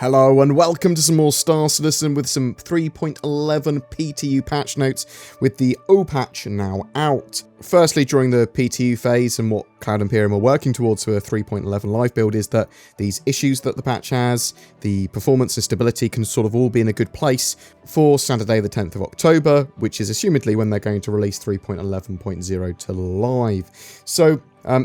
Hello and welcome to some more Star Citizen with some 3.11 PTU patch notes with the O patch now out. Firstly, during the PTU phase and what Cloud Imperium are working towards for a 3.11 live build is that these issues that the patch has, the performance and stability can sort of all be in a good place for Saturday the 10th of October, which is assumedly when they're going to release 3.11.0 to live. So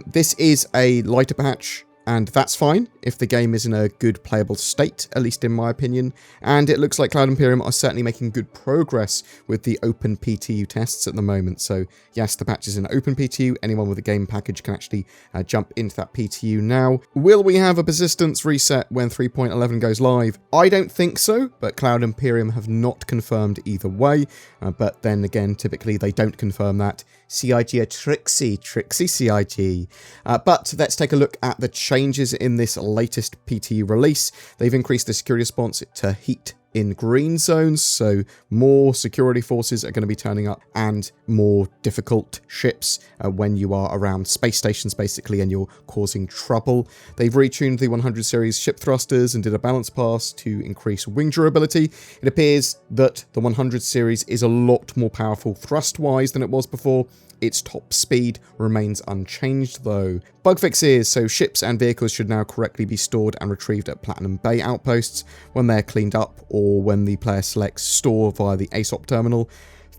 this is a lighter patch. And that's fine if the game is in a good playable state, at least in my opinion. And it looks like Cloud Imperium are certainly making good progress with the open PTU tests at the moment. So yes, the patch is in open PTU. Anyone with a game package can actually jump into that PTU now. Will we have a persistence reset when 3.11 goes live? I don't think so, but Cloud Imperium have not confirmed either way. But then again, typically they don't confirm that. CIG are tricksy CIG. But let's take a look at the changes in this latest PTU release. They've increased the security response to heat in green zones, so more security forces are going to be turning up and more difficult ships when you are around space stations basically and you're causing trouble. They've retuned the 100 series ship thrusters and did a balance pass to increase wing durability. It appears that the 100 series is a lot more powerful thrust-wise than it was before. Its top speed remains unchanged though. Bug fixes, so ships and vehicles should now correctly be stored and retrieved at Platinum Bay outposts when they're cleaned up or when the player selects store via the ASOP terminal.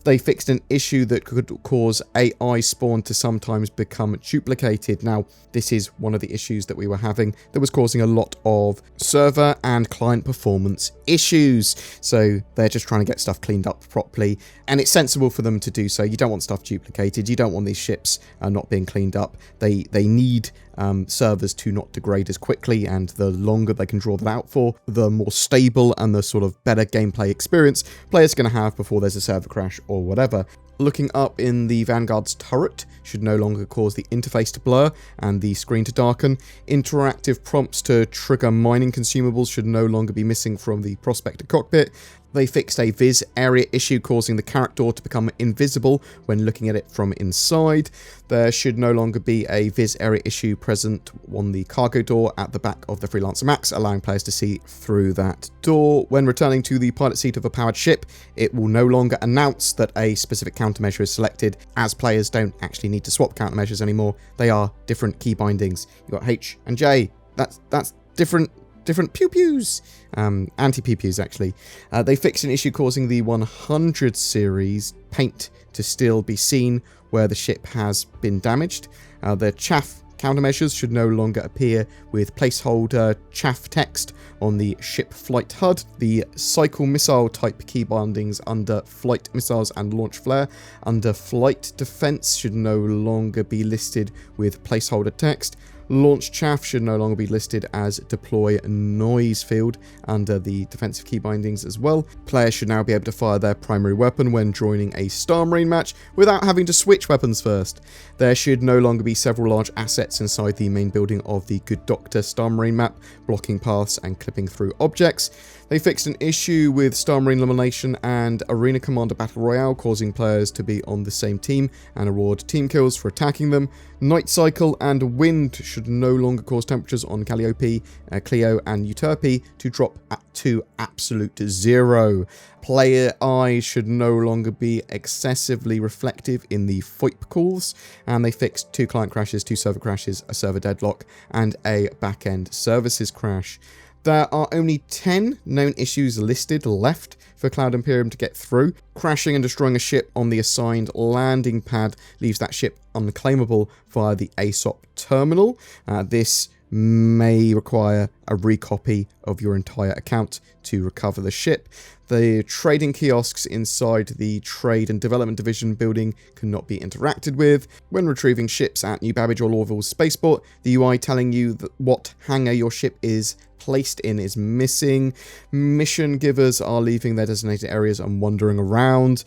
They fixed an issue that could cause AI spawn to sometimes become duplicated. Now, this is one of the issues that we were having that was causing a lot of server and client performance issues. So they're just trying to get stuff cleaned up properly, and it's sensible for them to do so. You don't want stuff duplicated. You don't want these ships not being cleaned up. They need servers to not degrade as quickly, and the longer they can draw that out for, the more stable and the sort of better gameplay experience players are going to have before there's a server crash or whatever. Looking up in the Vanguard's turret should no longer cause the interface to blur and the screen to darken. Interactive prompts to trigger mining consumables should no longer be missing from the Prospector cockpit. They fixed a viz area issue causing the character to become invisible when looking at it from inside. There should no longer be a viz area issue present on the cargo door at the back of the Freelancer Max, allowing players to see through that door. When returning to the pilot seat of a powered ship, it will no longer announce that a specific countermeasure is selected, as players don't actually need to swap countermeasures anymore. They are different key bindings. You've got H and J. That's different pew-pews, anti-pew-pews actually. They fixed an issue causing the 100 series paint to still be seen where the ship has been damaged. The chaff countermeasures should no longer appear with placeholder chaff text on the ship flight HUD. The cycle missile type key bindings under flight missiles and launch flare under flight defense should no longer be listed with placeholder text. Launch chaff should no longer be listed as deploy noise field under the defensive key bindings as well. Players should now be able to fire their primary weapon when joining a Star Marine match without having to switch weapons first. There should no longer be several large assets inside the main building of the Good Doctor Star Marine map, blocking paths and clipping through objects. They fixed an issue with Star Marine Elimination and Arena Commander Battle Royale, causing players to be on the same team and award team kills for attacking them. Night Cycle and Wind should no longer cause temperatures on Calliope, Clio and Euterpe to drop to absolute zero. Player eyes should no longer be excessively reflective in the FOIP calls, and they fixed 2 client crashes, 2 server crashes, a server deadlock, and a back-end services crash. There are only 10 known issues listed left for Cloud Imperium to get through. Crashing and destroying a ship on the assigned landing pad leaves that ship unclaimable via the ASOP terminal. This may require a recopy of your entire account to recover the ship. The trading kiosks inside the Trade and Development Division building cannot be interacted with. When retrieving ships at New Babbage or Lorville's spaceport, the UI telling you that what hangar your ship is placed in is missing. Mission givers are leaving their designated areas and wandering around.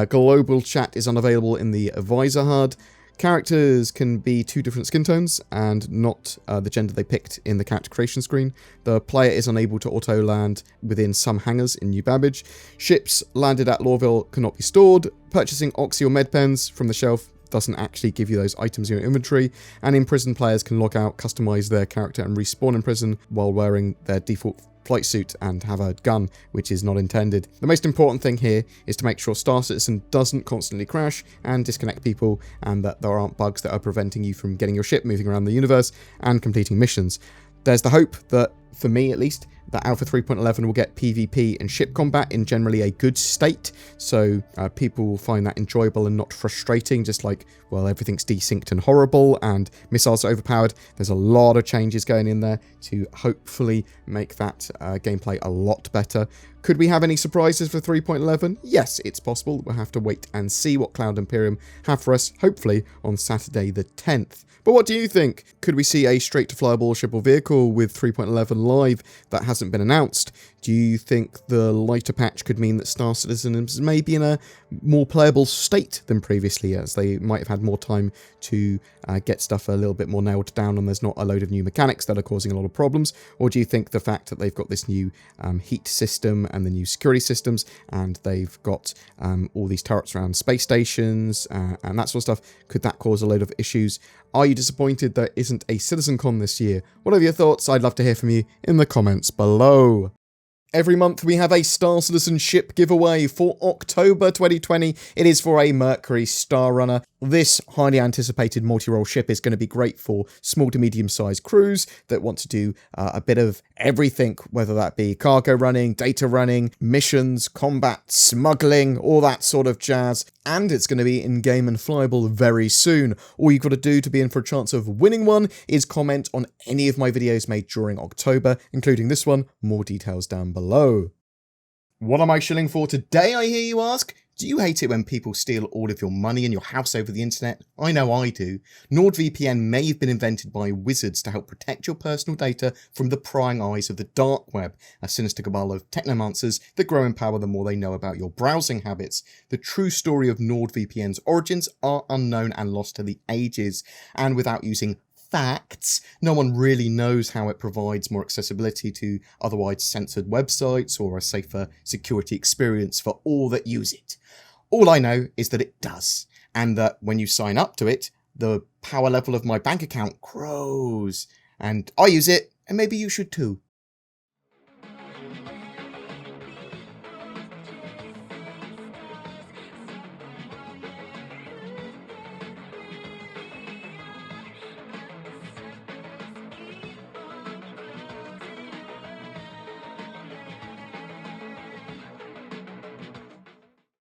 Global chat is unavailable in the Visor HUD. Characters can be 2 different skin tones and not the gender they picked in the character creation screen. The player is unable to auto-land within some hangars in New Babbage. Ships landed at Lorville cannot be stored. Purchasing Oxy or med pens from the shelf doesn't actually give you those items in your inventory, and in prison players can log out, customize their character and respawn in prison while wearing their default flight suit and have a gun, which is not intended. The most important thing here is to make sure Star Citizen doesn't constantly crash and disconnect people, and that there aren't bugs that are preventing you from getting your ship moving around the universe and completing missions. There's the hope that, for me at least, that Alpha 3.11 will get PvP and ship combat in generally a good state, so people will find that enjoyable and not frustrating, just like, well, everything's desynced and horrible and missiles are overpowered. There's a lot of changes going in there to hopefully make that gameplay a lot better. Could we have any surprises for 3.11? Yes, it's possible. We'll have to wait and see what Cloud Imperium have for us, hopefully on Saturday the 10th. But what do you think? Could we see a straight-to-flyable ship or vehicle with 3.11 live that hasn't been announced? Do you think the lighter patch could mean that Star Citizen is maybe in a more playable state than previously, as they might have had more time to get stuff a little bit more nailed down and there's not a load of new mechanics that are causing a lot of problems? Or do you think the fact that they've got this new heat system and the new security systems, and they've got all these turrets around space stations and that sort of stuff, could that cause a load of issues? Are you disappointed there isn't a CitizenCon this year? What are your thoughts? I'd love to hear from you in the comments below. Every month we have a Star Citizen ship giveaway. For October 2020, it is for a Mercury Star Runner. This highly anticipated multi-role ship is going to be great for small to medium-sized crews that want to do a bit of everything, whether that be cargo running, data running, missions, combat, smuggling, all that sort of jazz. And it's going to be in-game and flyable very soon. All you've got to do to be in for a chance of winning one is comment on any of my videos made during October, including this one. More details down below. What am I shilling for today, I hear you ask? Do you hate it when people steal all of your money and your house over the internet? I know I do. NordVPN may have been invented by wizards to help protect your personal data from the prying eyes of the dark web, a sinister cabal of technomancers that grow in power the more they know about your browsing habits. The true story of NordVPN's origins are unknown and lost to the ages, and without using facts, no one really knows how it provides more accessibility to otherwise censored websites or a safer security experience for all that use it. All I know is that it does, and that when you sign up to it, the power level of my bank account grows, and I use it, and maybe you should too.